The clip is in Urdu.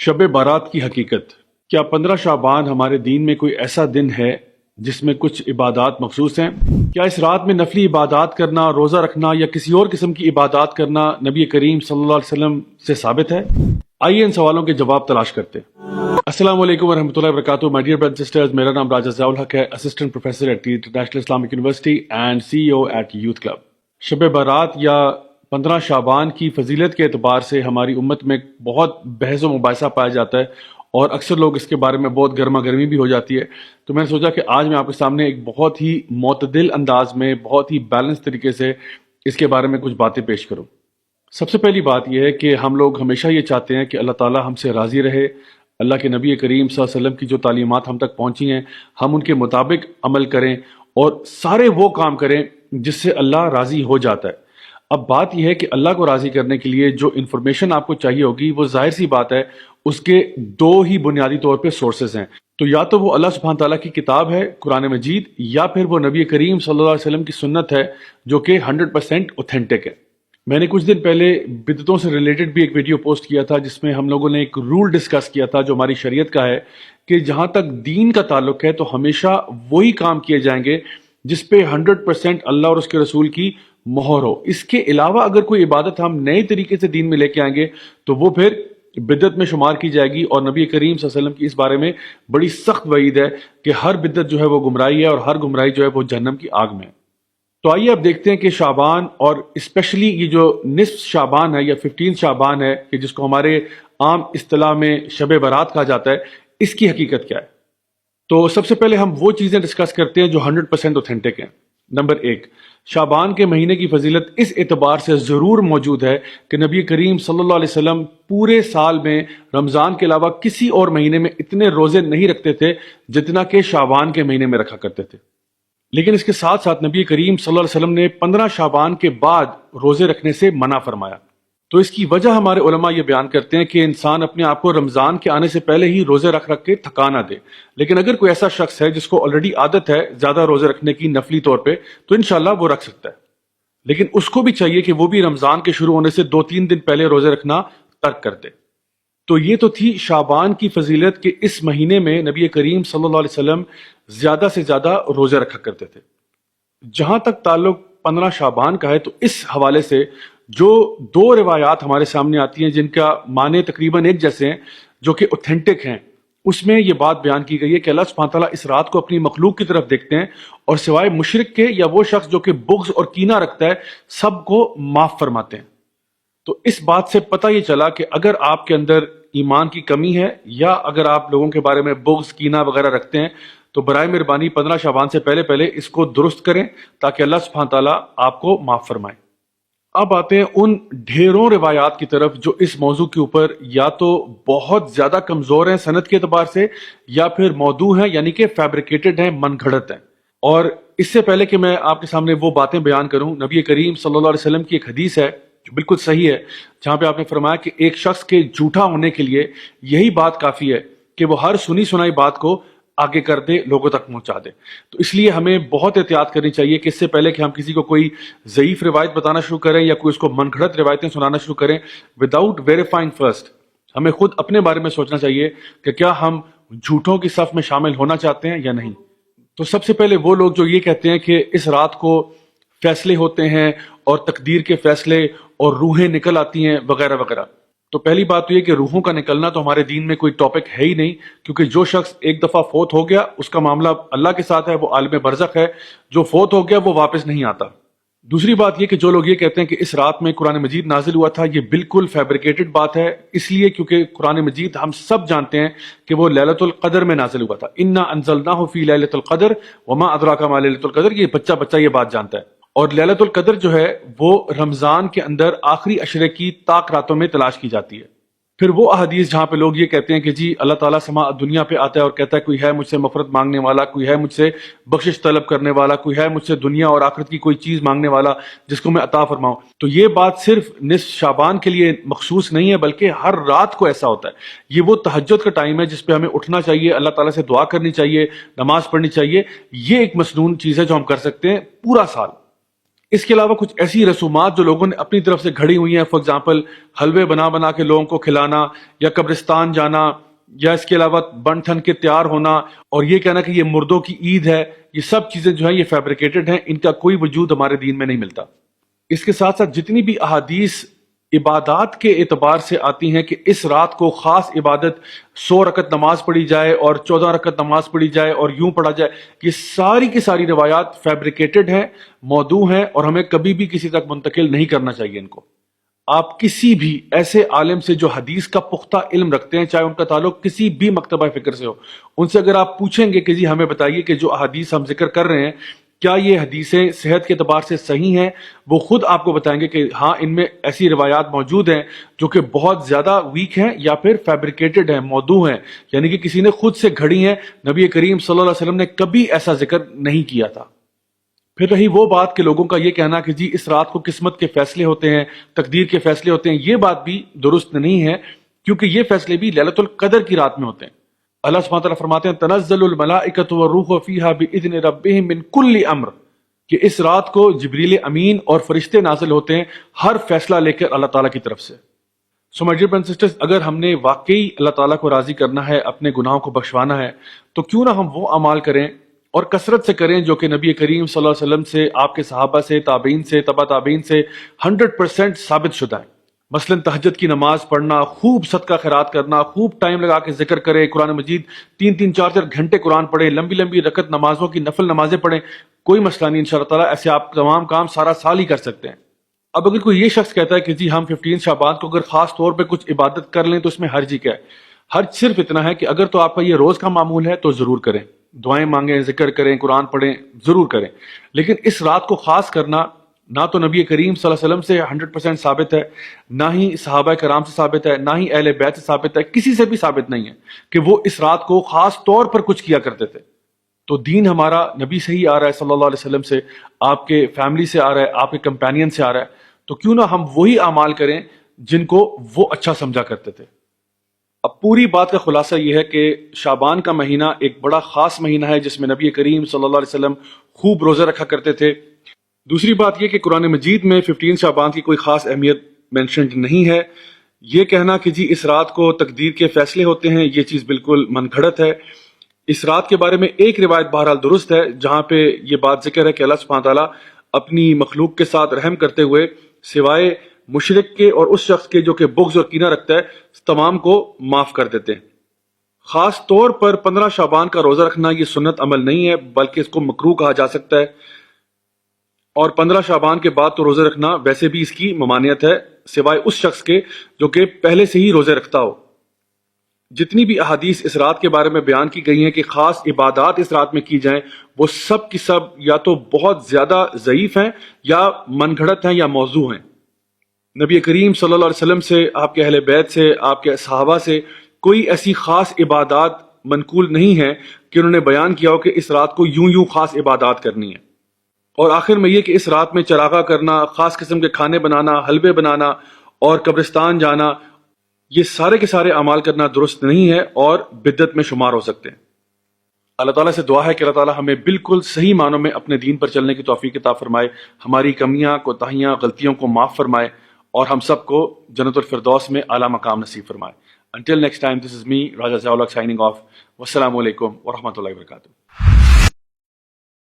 شب بارات کی حقیقت کیا 15 شعبان ہمارے دین میں کوئی ایسا دن ہے جس میں کچھ عبادات مخصوص ہیں؟ کیا اس رات میں نفلی عبادات کرنا، روزہ رکھنا یا کسی اور قسم کی عبادات کرنا نبی کریم صلی اللہ علیہ وسلم سے ثابت ہے؟ آئیے ان سوالوں کے جواب تلاش کرتے ہیں۔ السلام علیکم ورحمۃ اللہ وبرکاتہ، my dear brothers and sisters, میرا نام راجہ ضیاء الحق ہے، assistant professor at the international Islamic university and CEO at youth club. Shab Barat یا 15 شعبان کی فضیلت کے اعتبار سے ہماری امت میں بہت بحث و مباحثہ پایا جاتا ہے اور اکثر لوگ اس کے بارے میں بہت گرما گرمی بھی ہو جاتی ہے۔ تو میں نے سوچا کہ آج میں آپ کے سامنے ایک بہت ہی معتدل انداز میں، بہت ہی بیلنس طریقے سے اس کے بارے میں کچھ باتیں پیش کروں۔ سب سے پہلی بات یہ ہے کہ ہم لوگ ہمیشہ یہ چاہتے ہیں کہ اللہ تعالیٰ ہم سے راضی رہے، اللہ کے نبی کریم صلی اللہ علیہ وسلم کی جو تعلیمات ہم تک پہنچی ہیں ہم ان کے مطابق عمل کریں اور سارے وہ کام کریں جس سے اللہ راضی ہو جاتا ہے۔ اب بات یہ ہے کہ اللہ کو راضی کرنے کے لیے جو انفارمیشن آپ کو چاہیے ہوگی وہ ظاہر سی بات ہے، اس کے دو ہی بنیادی طور پہ سورسز ہیں۔ تو یا تو وہ اللہ سبحانہ تعالیٰ کی کتاب ہے قرآن مجید، یا پھر وہ نبی کریم صلی اللہ علیہ وسلم کی سنت ہے جو کہ 100% اوتھینٹک ہے۔ میں نے کچھ دن پہلے بدعتوں سے ریلیٹڈ بھی ایک ویڈیو پوسٹ کیا تھا جس میں ہم لوگوں نے ایک رول ڈسکس کیا تھا جو ہماری شریعت کا ہے کہ جہاں تک دین کا تعلق ہے تو ہمیشہ وہی کام کیے جائیں گے جس پہ 100% اللہ اور اس کے رسول کی مہر ہو۔ اس کے علاوہ اگر کوئی عبادت ہم نئے طریقے سے دین میں لے کے آئیں گے تو وہ پھر بدعت میں شمار کی جائے گی، اور نبی کریم صلی اللہ علیہ وسلم کی اس بارے میں بڑی سخت وعید ہے کہ ہر بدعت جو ہے وہ گمراہی ہے اور ہر گمراہی جو ہے وہ جہنم کی آگ میں ہے۔ تو آئیے اب دیکھتے ہیں کہ شعبان اور اسپیشلی یہ جو نصف شعبان ہے یا 15 شعبان ہے کہ جس کو ہمارے عام اصطلاح میں شب برات کہا جاتا ہے، اس کی حقیقت کیا ہے۔ تو سب سے پہلے ہم وہ چیزیں ڈسکس کرتے ہیں جو 100% اوتھینٹک ہیں۔ نمبر 1، شعبان کے مہینے کی فضیلت اس اعتبار سے ضرور موجود ہے کہ نبی کریم صلی اللہ علیہ وسلم پورے سال میں رمضان کے علاوہ کسی اور مہینے میں اتنے روزے نہیں رکھتے تھے جتنا کہ شعبان کے مہینے میں رکھا کرتے تھے۔ لیکن اس کے ساتھ ساتھ نبی کریم صلی اللہ علیہ وسلم نے 15 شعبان کے بعد روزے رکھنے سے منع فرمایا۔ تو اس کی وجہ ہمارے علماء یہ بیان کرتے ہیں کہ انسان اپنے آپ کو رمضان کے آنے سے پہلے ہی روزے رکھ کے تھکا نہ دے، لیکن اگر کوئی ایسا شخص ہے جس کو آلریڈی عادت ہے زیادہ روزے رکھنے کی نفلی طور پہ تو انشاءاللہ وہ رکھ سکتا ہے، لیکن اس کو بھی چاہیے کہ وہ بھی رمضان کے شروع ہونے سے 2-3 دن پہلے روزے رکھنا ترک کر دے۔ تو یہ تو تھی شعبان کی فضیلت کہ اس مہینے میں نبی کریم صلی اللہ علیہ وسلم زیادہ سے زیادہ روزے رکھا کرتے تھے۔ جہاں تک تعلق 15 شعبان کا ہے تو اس حوالے سے جو 2 روایات ہمارے سامنے آتی ہیں جن کا معنی تقریباً ایک جیسے ہیں، جو کہ اوتھینٹک ہیں، اس میں یہ بات بیان کی گئی ہے کہ اللہ سبحانہ تعالیٰ اس رات کو اپنی مخلوق کی طرف دیکھتے ہیں اور سوائے مشرک کے یا وہ شخص جو کہ بغض اور کینہ رکھتا ہے سب کو معاف فرماتے ہیں۔ تو اس بات سے پتہ یہ چلا کہ اگر آپ کے اندر ایمان کی کمی ہے یا اگر آپ لوگوں کے بارے میں بغض کینہ وغیرہ رکھتے ہیں تو برائے مہربانی 15 شعبان سے پہلے اس کو درست کریں تاکہ اللہ سبحانہ تعالیٰ آپ کو معاف فرمائے۔ اب آتے ہیں ان ڈھیروں روایات کی طرف جو اس موضوع کے اوپر یا تو بہت زیادہ کمزور ہیں سند کے اعتبار سے یا پھر موضوع ہیں، یعنی کہ فیبریکیٹڈ ہیں، من گھڑت ہیں۔ اور اس سے پہلے کہ میں آپ کے سامنے وہ باتیں بیان کروں، نبی کریم صلی اللہ علیہ وسلم کی ایک حدیث ہے جو بالکل صحیح ہے، جہاں پہ آپ نے فرمایا کہ ایک شخص کے جھوٹا ہونے کے لیے یہی بات کافی ہے کہ وہ ہر سنی سنائی بات کو آگے کر دے، لوگوں تک پہنچا دے۔ تو اس لیے ہمیں بہت احتیاط کرنی چاہیے کہ اس سے پہلے کہ ہم کسی کو کوئی ضعیف روایت بتانا شروع کریں یا کوئی اس کو من گھڑت روایتیں سنانا شروع کریں، وداؤٹ ویریفائنگ فرسٹ ہمیں خود اپنے بارے میں سوچنا چاہیے کہ کیا ہم جھوٹوں کی صف میں شامل ہونا چاہتے ہیں یا نہیں۔ تو سب سے پہلے وہ لوگ جو یہ کہتے ہیں کہ اس رات کو فیصلے ہوتے ہیں اور تقدیر کے فیصلے اور روحیں نکل آتی ہیں وغیرہ وغیرہ، تو پہلی بات تو یہ کہ روحوں کا نکلنا تو ہمارے دین میں کوئی ٹاپک ہے ہی نہیں، کیونکہ جو شخص ایک دفعہ فوت ہو گیا اس کا معاملہ اللہ کے ساتھ ہے، وہ عالم برزخ ہے، جو فوت ہو گیا وہ واپس نہیں آتا۔ دوسری بات یہ کہ جو لوگ یہ کہتے ہیں کہ اس رات میں قرآن مجید نازل ہوا تھا، یہ بالکل فیبریکیٹڈ بات ہے، اس لیے کیونکہ قرآن مجید ہم سب جانتے ہیں کہ وہ لیلۃ القدر میں نازل ہوا تھا۔ انا انزلناہ فی لیلۃ القدر وما ادراک ما لیلۃ القدر، یہ بچہ یہ بات جانتا ہے۔ اور لیلۃ القدر جو ہے وہ رمضان کے اندر آخری عشرے کی طاق راتوں میں تلاش کی جاتی ہے۔ پھر وہ احادیث جہاں پہ لوگ یہ کہتے ہیں کہ جی اللہ تعالیٰ سما دنیا پہ آتا ہے اور کہتا ہے کوئی ہے مجھ سے مغفرت مانگنے والا، کوئی ہے مجھ سے بخشش طلب کرنے والا، کوئی ہے مجھ سے دنیا اور آخرت کی کوئی چیز مانگنے والا جس کو میں عطا فرماؤں، تو یہ بات صرف نصف شعبان کے لیے مخصوص نہیں ہے بلکہ ہر رات کو ایسا ہوتا ہے۔ یہ وہ تہجد کا ٹائم ہے جس پہ ہمیں اٹھنا چاہیے، اللہ تعالیٰ سے دعا کرنی چاہیے، نماز پڑھنی چاہیے۔ یہ ایک مسنون چیز ہے جو ہم کر سکتے ہیں پورا سال۔ اس کے علاوہ کچھ ایسی رسومات جو لوگوں نے اپنی طرف سے گھڑی ہوئی ہیں، فار ایگزامپل حلوے بنا بنا کے لوگوں کو کھلانا، یا قبرستان جانا، یا اس کے علاوہ بن ٹھن کے تیار ہونا، اور یہ کہنا کہ یہ مردوں کی عید ہے، یہ سب چیزیں جو ہیں یہ فیبریکیٹڈ ہیں، ان کا کوئی وجود ہمارے دین میں نہیں ملتا۔ اس کے ساتھ ساتھ جتنی بھی احادیث عبادات کے اعتبار سے آتی ہیں کہ اس رات کو خاص عبادت 100 رکعت نماز پڑھی جائے اور 14 رکعت نماز پڑھی جائے اور یوں پڑھا جائے، یہ ساری کی ساری روایات فیبریکیٹڈ ہیں، موضوع ہیں، اور ہمیں کبھی بھی کسی تک منتقل نہیں کرنا چاہیے ان کو۔ آپ کسی بھی ایسے عالم سے جو حدیث کا پختہ علم رکھتے ہیں، چاہے ان کا تعلق کسی بھی مکتبہ فکر سے ہو، ان سے اگر آپ پوچھیں گے کہ جی ہمیں بتائیے کہ جو احادیث ہم ذکر کر رہے ہیں کیا یہ حدیثیں صحت کے اعتبار سے صحیح ہیں، وہ خود آپ کو بتائیں گے کہ ہاں ان میں ایسی روایات موجود ہیں جو کہ بہت زیادہ ویک ہیں یا پھر فیبریکیٹڈ ہیں، موضوع ہیں، یعنی کہ کسی نے خود سے گھڑی ہیں، نبی کریم صلی اللہ علیہ وسلم نے کبھی ایسا ذکر نہیں کیا تھا۔ پھر رہی وہ بات کہ لوگوں کا یہ کہنا کہ جی اس رات کو قسمت کے فیصلے ہوتے ہیں، تقدیر کے فیصلے ہوتے ہیں، یہ بات بھی درست نہیں ہے، کیونکہ یہ فیصلے بھی لیلۃ القدر کی رات میں ہوتے ہیں۔ اللہ سبحانہ وتعالیٰ فرماتے ہیں تنزل الملائکۃ والروح فیہا باذن ربہم من کل امر، کہ اس رات کو جبریل امین اور فرشتے نازل ہوتے ہیں ہر فیصلہ لے کر اللہ تعالیٰ کی طرف سے۔ So my dear brothers and sisters, اگر ہم نے واقعی اللہ تعالیٰ کو راضی کرنا ہے، اپنے گناہوں کو بخشوانا ہے، تو کیوں نہ ہم وہ اعمال کریں اور کثرت سے کریں جو کہ نبی کریم صلی اللہ علیہ وسلم سے، آپ کے صحابہ سے، تابعین سے، تبع تابعین سے 100% ثابت شدہ ہے۔ مثلا تہجد کی نماز پڑھنا، خوب صدقہ خیرات کرنا، خوب ٹائم لگا کے ذکر کرے، قرآن مجید 3 4 گھنٹے قرآن پڑھے، لمبی لمبی رکعت نمازوں کی نفل نمازیں پڑھیں، کوئی مسئلہ نہیں انشاءاللہ تعالیٰ، ایسے آپ تمام کام سارا سال ہی کر سکتے ہیں۔ اب اگر کوئی یہ شخص کہتا ہے کہ جی ہم 15 شعبان کو اگر خاص طور پہ کچھ عبادت کر لیں تو اس میں حرج ہی کیا ہے؟ حرج صرف اتنا ہے کہ اگر تو آپ کا یہ روز کا معمول ہے تو ضرور کریں، دعائیں مانگیں، ذکر کریں، قرآن پڑھیں، ضرور کریں، لیکن اس رات کو خاص کرنا نہ تو نبی کریم صلی اللہ علیہ وسلم سے 100% ثابت ہے، نہ ہی صحابہ کرام سے ثابت ہے، نہ ہی اہل بیت سے ثابت ہے، کسی سے بھی ثابت نہیں ہے کہ وہ اس رات کو خاص طور پر کچھ کیا کرتے تھے۔ تو دین ہمارا نبی سے ہی آ رہا ہے صلی اللہ علیہ وسلم سے، آپ کے فیملی سے آ رہا ہے، آپ کے کمپینین سے آ رہا ہے، تو کیوں نہ ہم وہی اعمال کریں جن کو وہ اچھا سمجھا کرتے تھے۔ اب پوری بات کا خلاصہ یہ ہے کہ شعبان کا مہینہ ایک بڑا خاص مہینہ ہے جس میں نبی کریم صلی اللہ علیہ وسلم خوب روزہ رکھا کرتے تھے۔ دوسری بات یہ کہ قرآن مجید میں 15 شعبان کی کوئی خاص اہمیت مینشنڈ نہیں ہے۔ یہ کہنا کہ جی اس رات کو تقدیر کے فیصلے ہوتے ہیں، یہ چیز بالکل من گھڑت ہے۔ اس رات کے بارے میں ایک روایت بہرحال درست ہے جہاں پہ یہ بات ذکر ہے کہ اللہ سبحانہ تعالیٰ اپنی مخلوق کے ساتھ رحم کرتے ہوئے سوائے مشرک کے اور اس شخص کے جو کہ بغض اور کینہ رکھتا ہے تمام کو معاف کر دیتے ہیں۔ خاص طور پر 15 شعبان کا روزہ رکھنا یہ سنت عمل نہیں ہے بلکہ اس کو مکروہ کہا جا سکتا ہے، اور 15 شعبان کے بعد تو روزہ رکھنا ویسے بھی اس کی ممانعت ہے سوائے اس شخص کے جو کہ پہلے سے ہی روزے رکھتا ہو۔ جتنی بھی احادیث اس رات کے بارے میں بیان کی گئی ہیں کہ خاص عبادات اس رات میں کی جائیں، وہ سب کی سب یا تو بہت زیادہ ضعیف ہیں یا من گھڑت ہیں یا موضوع ہیں۔ نبی کریم صلی اللہ علیہ وسلم سے، آپ کے اہل بیت سے، آپ کے صحابہ سے کوئی ایسی خاص عبادات منقول نہیں ہے کہ انہوں نے بیان کیا ہو کہ اس رات کو یوں خاص عبادات کرنی ہے۔ اور آخر میں یہ کہ اس رات میں چراغاں کرنا، خاص قسم کے کھانے بنانا، حلوے بنانا اور قبرستان جانا، یہ سارے کے سارے اعمال کرنا درست نہیں ہے اور بدعت میں شمار ہو سکتے ہیں۔ اللہ تعالیٰ سے دعا ہے کہ اللہ تعالیٰ ہمیں بالکل صحیح معنوں میں اپنے دین پر چلنے کی توفیق عطا فرمائے، ہماری کمیاں، کوتاہیاں، غلطیوں کو معاف فرمائے اور ہم سب کو جنت الفردوس میں اعلیٰ مقام نصیب فرمائے۔ Until next time, this is me, Raja Ziaulak, signing off. Wassalamu alaikum wa rahmatullahi wa barakatuh.